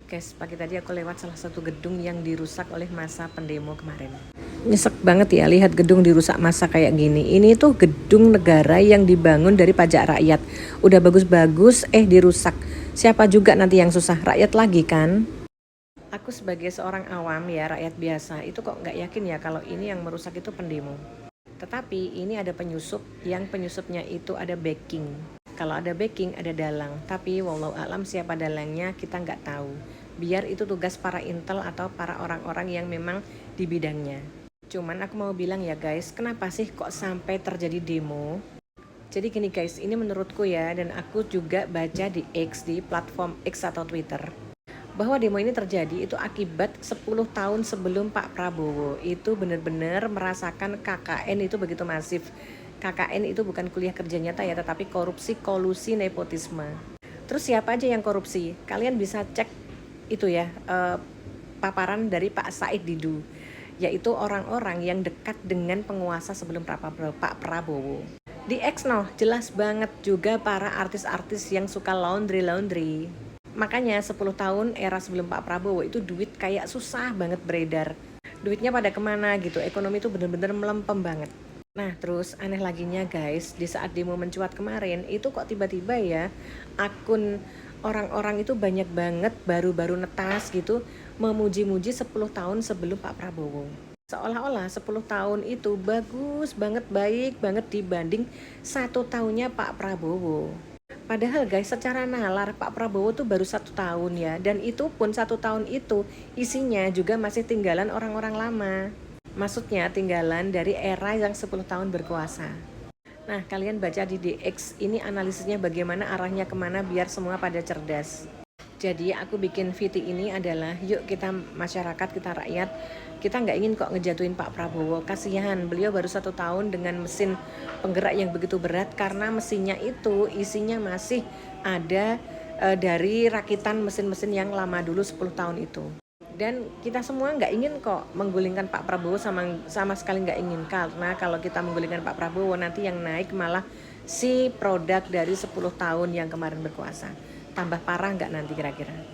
Guys, pagi tadi aku lewat salah satu gedung yang dirusak oleh masa pendemo kemarin. Nyesek banget ya lihat gedung dirusak masa kayak gini. Ini tuh gedung negara yang dibangun dari pajak rakyat. Udah bagus-bagus, dirusak. Siapa juga nanti yang susah? Rakyat lagi kan? Aku sebagai seorang awam ya, rakyat biasa, itu kok nggak yakin ya kalau ini yang merusak itu pendemo. Tetapi ini ada penyusup, yang penyusupnya itu ada backing. Kalau ada backing, ada dalang. Tapi walau alam siapa dalangnya kita nggak tahu. Biar itu tugas para intel atau para orang-orang yang memang di bidangnya. Cuman aku mau bilang ya guys, kenapa sih kok sampai terjadi demo? Jadi gini guys, ini menurutku ya, dan aku juga baca di X, di platform X atau Twitter, bahwa demo ini terjadi itu akibat 10 tahun sebelum Pak Prabowo itu benar-benar merasakan KKN itu begitu masif. KKN itu bukan kuliah kerja nyata ya, tetapi korupsi, kolusi, nepotisme. Terus siapa aja yang korupsi? Kalian bisa cek itu ya, paparan dari Pak Said Didu, yaitu orang-orang yang dekat dengan penguasa sebelum Pak Prabowo. Di X jelas banget juga para artis-artis yang suka laundry. Makanya 10 tahun era sebelum Pak Prabowo itu duit kayak susah banget beredar. Duitnya pada kemana gitu, ekonomi itu bener-bener melempem banget. Nah terus aneh laginya guys, di saat demo mencuat kemarin itu kok tiba-tiba ya akun orang-orang itu banyak banget baru-baru netas gitu memuji-muji 10 tahun sebelum Pak Prabowo. Seolah-olah 10 tahun itu bagus banget, baik banget dibanding 1 tahunnya Pak Prabowo. Padahal guys, secara nalar Pak Prabowo tuh baru 1 tahun ya, dan itu pun 1 tahun itu isinya juga masih tinggalan orang-orang lama. Maksudnya tinggalan dari era yang 10 tahun berkuasa. Nah, kalian baca di DX ini analisisnya bagaimana arahnya kemana biar semua pada cerdas. Jadi aku bikin VT ini adalah yuk kita masyarakat, kita rakyat, kita nggak ingin kok ngejatuhin Pak Prabowo. Kasihan, beliau baru 1 tahun dengan mesin penggerak yang begitu berat karena mesinnya itu isinya masih ada dari rakitan mesin-mesin yang lama dulu 10 tahun itu. Dan kita semua nggak ingin kok menggulingkan Pak Prabowo, sama sekali nggak ingin, karena kalau kita menggulingkan Pak Prabowo nanti yang naik malah si produk dari 10 tahun yang kemarin berkuasa. Tambah parah nggak nanti kira-kira?